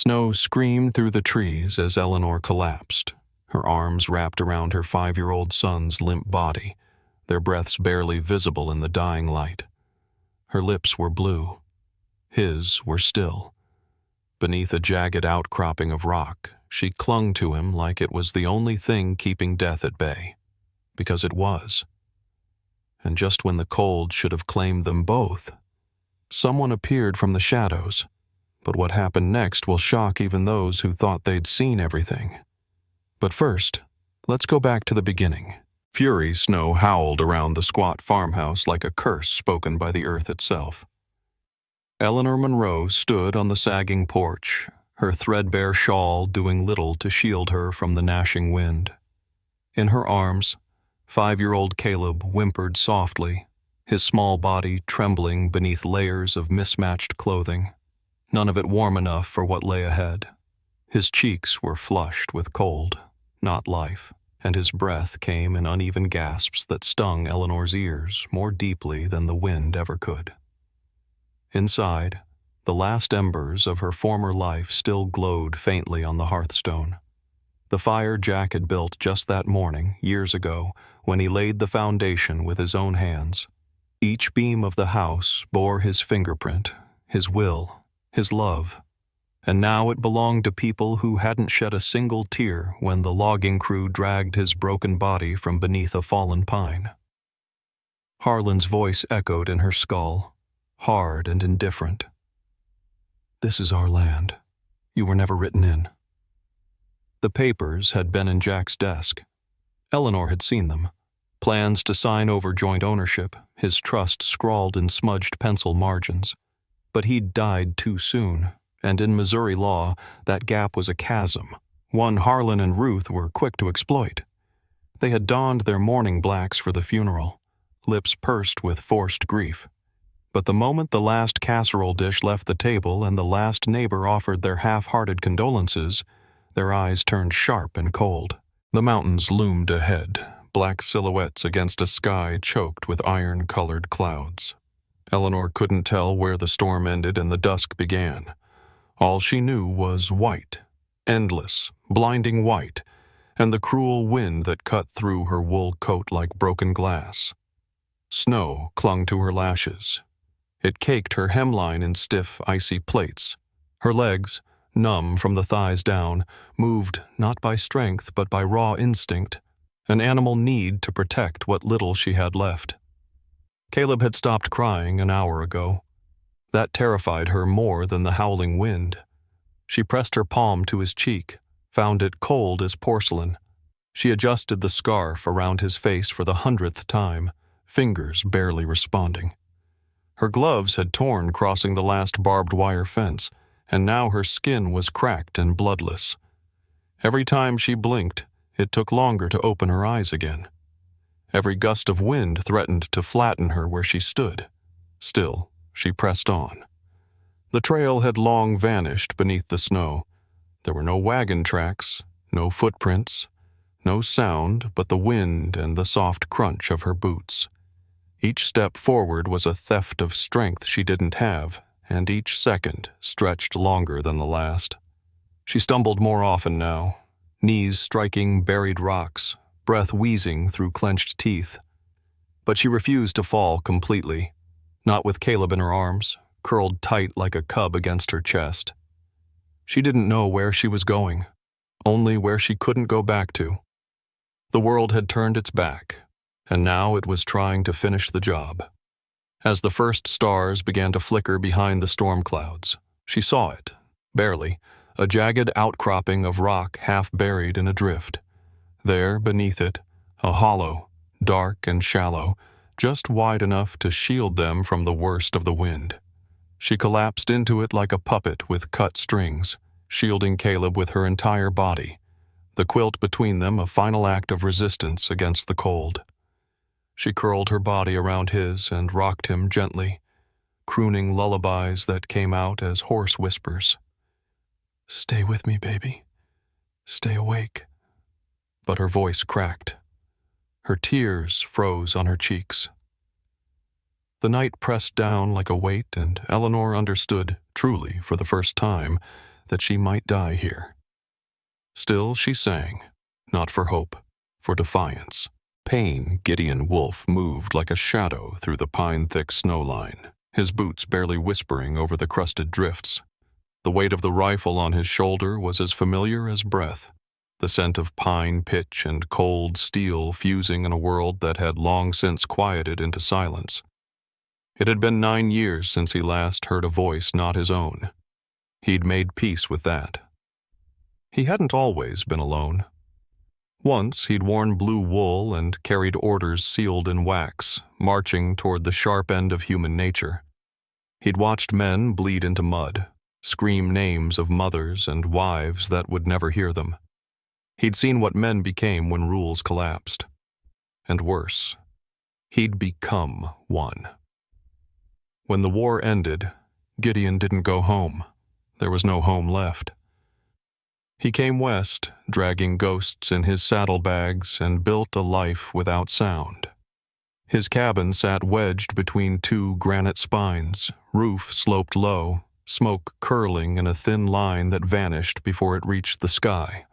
Snow screamed through the trees as Eleanor collapsed, her arms wrapped around her 5-year-old son's limp body, their breaths barely visible in the dying light. Her lips were blue. His were still. Beneath a jagged outcropping of rock, she clung to him like it was the only thing keeping death at bay. Because it was. And just when the cold should have claimed them both, someone appeared from the shadows. But what happened next will shock even those who thought they'd seen everything. But first, let's go back to the beginning. Fury snow howled around the squat farmhouse like a curse spoken by the earth itself. Eleanor Monroe stood on the sagging porch, her threadbare shawl doing little to shield her from the gnashing wind. In her arms, 5-year-old Caleb whimpered softly, his small body trembling beneath layers of mismatched clothing, none of it warm enough for what lay ahead. His cheeks were flushed with cold, not life, and his breath came in uneven gasps that stung Eleanor's ears more deeply than the wind ever could. Inside, the last embers of her former life still glowed faintly on the hearthstone. The fire Jack had built just that morning, years ago, when he laid the foundation with his own hands. Each beam of the house bore his fingerprint, his will, his love. And now it belonged to people who hadn't shed a single tear when the logging crew dragged his broken body from beneath a fallen pine. Harlan's voice echoed in her skull, hard and indifferent. "This is our land. You were never written in." The papers had been in Jack's desk. Eleanor had seen them. Plans to sign over joint ownership, his trust scrawled in smudged pencil margins. But he'd died too soon, and in Missouri law, that gap was a chasm, one Harlan and Ruth were quick to exploit. They had donned their mourning blacks for the funeral, lips pursed with forced grief. But the moment the last casserole dish left the table and the last neighbor offered their half-hearted condolences, their eyes turned sharp and cold. The mountains loomed ahead, black silhouettes against a sky choked with iron-colored clouds. Eleanor couldn't tell where the storm ended and the dusk began. All she knew was white, endless, blinding white, and the cruel wind that cut through her wool coat like broken glass. Snow clung to her lashes. It caked her hemline in stiff, icy plaits. Her legs, numb from the thighs down, moved not by strength but by raw instinct, an animal need to protect what little she had left. Caleb had stopped crying an hour ago. That terrified her more than the howling wind. She pressed her palm to his cheek, found it cold as porcelain. She adjusted the scarf around his face for the 100th time, fingers barely responding. Her gloves had torn crossing the last barbed wire fence, and now her skin was cracked and bloodless. Every time she blinked, it took longer to open her eyes again. Every gust of wind threatened to flatten her where she stood. Still, she pressed on. The trail had long vanished beneath the snow. There were no wagon tracks, no footprints, no sound but the wind and the soft crunch of her boots. Each step forward was a theft of strength she didn't have, and each second stretched longer than the last. She stumbled more often now, knees striking buried rocks, breath wheezing through clenched teeth. But she refused to fall completely, not with Caleb in her arms, curled tight like a cub against her chest. She didn't know where she was going, only where she couldn't go back to. The world had turned its back, and now it was trying to finish the job. As the first stars began to flicker behind the storm clouds, she saw it, barely, a jagged outcropping of rock half buried in a drift. There, beneath it, a hollow, dark and shallow, just wide enough to shield them from the worst of the wind. She collapsed into it like a puppet with cut strings, shielding Caleb with her entire body, the quilt between them a final act of resistance against the cold. She curled her body around his and rocked him gently, crooning lullabies that came out as hoarse whispers. "Stay with me, baby. Stay awake." But her voice cracked. Her tears froze on her cheeks. The night pressed down like a weight, and Eleanor understood, truly for the first time, that she might die here. Still she sang, not for hope, for defiance. Pain, Gideon Wolf moved like a shadow through the pine-thick snowline, his boots barely whispering over the crusted drifts. The weight of the rifle on his shoulder was as familiar as breath, the scent of pine pitch and cold steel fusing in a world that had long since quieted into silence. It had been 9 years since he last heard a voice not his own. He'd made peace with that. He hadn't always been alone. Once he'd worn blue wool and carried orders sealed in wax, marching toward the sharp end of human nature. He'd watched men bleed into mud, scream names of mothers and wives that would never hear them. He'd seen what men became when rules collapsed. And worse, he'd become one. When the war ended, Gideon didn't go home. There was no home left. He came west, dragging ghosts in his saddlebags, and built a life without sound. His cabin sat wedged between 2 granite spines, roof sloped low, smoke curling in a thin line that vanished before it reached the sky.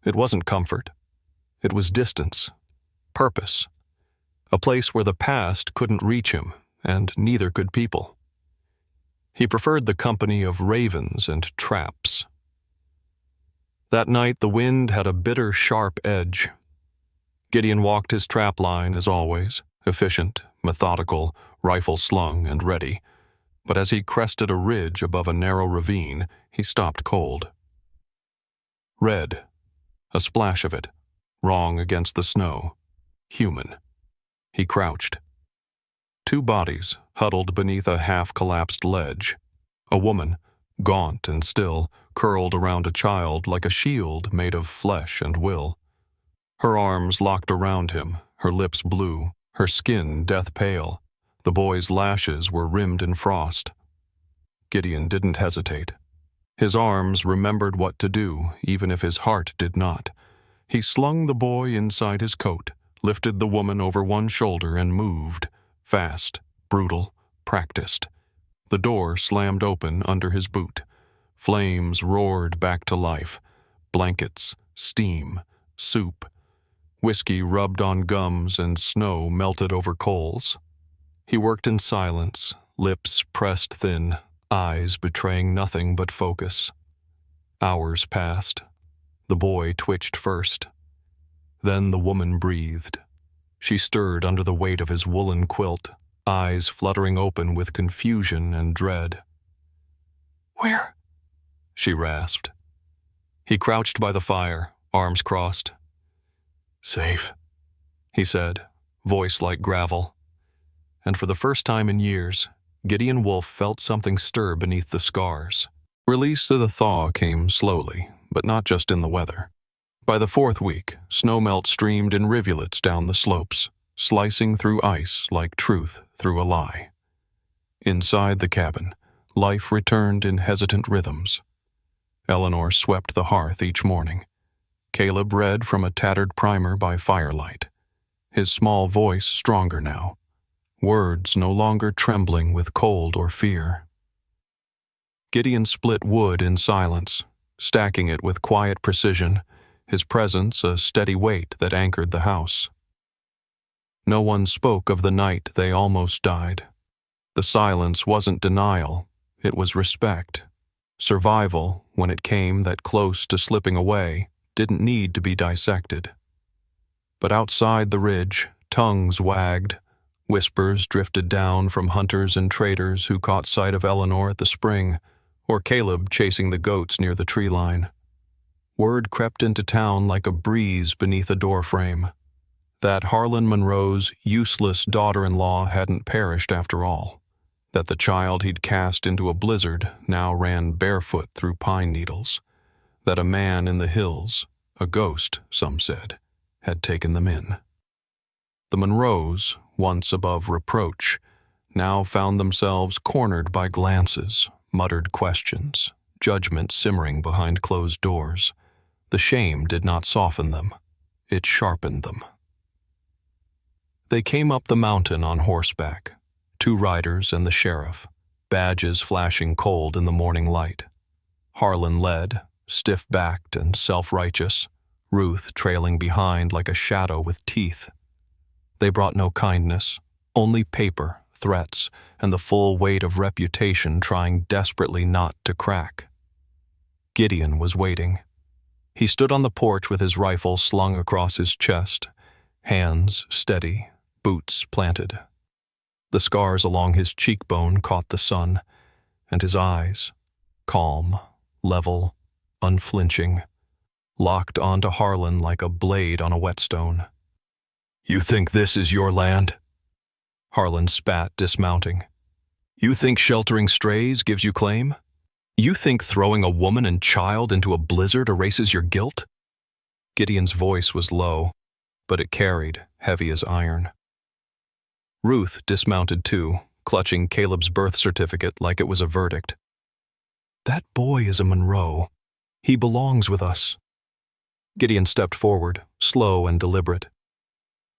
It wasn't comfort. It was distance, purpose, a place where the past couldn't reach him, and neither could people. He preferred the company of ravens and traps. That night the wind had a bitter, sharp edge. Gideon walked his trap line as always, efficient, methodical, rifle slung and ready. But as he crested a ridge above a narrow ravine, he stopped cold. Red, a splash of it, wrong against the snow, human. He crouched. 2 bodies huddled beneath a half-collapsed ledge. A woman, gaunt and still, curled around a child like a shield made of flesh and will. Her arms locked around him, her lips blue, her skin death-pale. The boy's lashes were rimmed in frost. Gideon didn't hesitate. His arms remembered what to do, even if his heart did not. He slung the boy inside his coat, lifted the woman over one shoulder and moved, fast, brutal, practiced. The door slammed open under his boot. Flames roared back to life. Blankets, steam, soup. Whiskey rubbed on gums and snow melted over coals. He worked in silence, lips pressed thin, eyes betraying nothing but focus. Hours passed. The boy twitched first. Then the woman breathed. She stirred under the weight of his woolen quilt, eyes fluttering open with confusion and dread. "Where?" she rasped. He crouched by the fire, arms crossed. "Safe," he said, voice like gravel. And for the first time in years, Gideon Wolf felt something stir beneath the scars. Release of the thaw came slowly, but not just in the weather. By the 4th week, snowmelt streamed in rivulets down the slopes, slicing through ice like truth through a lie. Inside the cabin, life returned in hesitant rhythms. Eleanor swept the hearth each morning. Caleb read from a tattered primer by firelight, his small voice stronger now, words no longer trembling with cold or fear. Gideon split wood in silence, stacking it with quiet precision, his presence a steady weight that anchored the house. No one spoke of the night they almost died. The silence wasn't denial, it was respect. Survival, when it came that close to slipping away, didn't need to be dissected. But outside the ridge, tongues wagged, whispers drifted down from hunters and traders who caught sight of Eleanor at the spring, or Caleb chasing the goats near the tree line. Word crept into town like a breeze beneath a doorframe, that Harlan Monroe's useless daughter-in-law hadn't perished after all, that the child he'd cast into a blizzard now ran barefoot through pine needles, that a man in the hills, a ghost, some said, had taken them in. The Monroes, once above reproach, now found themselves cornered by glances, muttered questions, judgment simmering behind closed doors. The shame did not soften them, it sharpened them. They came up the mountain on horseback, 2 riders and the sheriff, badges flashing cold in the morning light. Harlan led, stiff-backed and self-righteous, Ruth trailing behind like a shadow with teeth. They brought no kindness, only paper, threats, and the full weight of reputation trying desperately not to crack. Gideon was waiting. He stood on the porch with his rifle slung across his chest, hands steady, boots planted. The scars along his cheekbone caught the sun, and his eyes, calm, level, unflinching, locked onto Harlan like a blade on a whetstone. "You think this is your land?" Harlan spat, dismounting. "You think sheltering strays gives you claim? You think throwing a woman and child into a blizzard erases your guilt?" Gideon's voice was low, but it carried, heavy as iron. Ruth dismounted too, clutching Caleb's birth certificate like it was a verdict. "That boy is a Monroe. He belongs with us." Gideon stepped forward, slow and deliberate.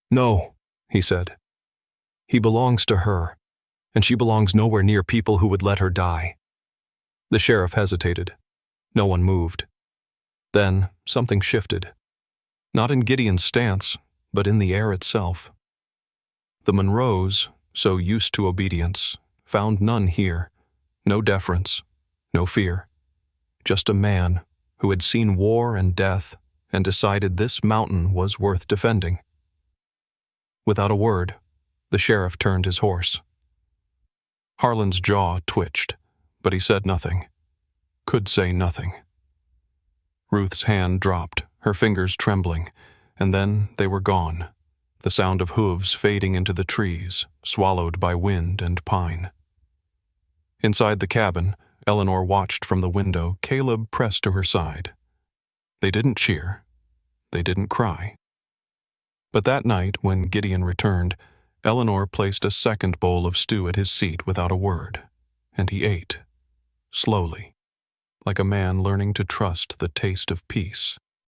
"No," he said. "He belongs to her, and she belongs nowhere near people who would let her die." The sheriff hesitated. No one moved. Then something shifted. Not in Gideon's stance, but in the air itself. The Monroes, so used to obedience, found none here. No deference, no fear. Just a man who had seen war and death and decided this mountain was worth defending. Without a word, the sheriff turned his horse. Harlan's jaw twitched, but he said nothing. Could say nothing. Ruth's hand dropped, her fingers trembling, and then they were gone, the sound of hooves fading into the trees, swallowed by wind and pine. Inside the cabin, Eleanor watched from the window, Caleb pressed to her side. They didn't cheer. They didn't cry. But that night, when Gideon returned, Eleanor placed a second bowl of stew at his seat without a word, and he ate, slowly, like a man learning to trust the taste of peace.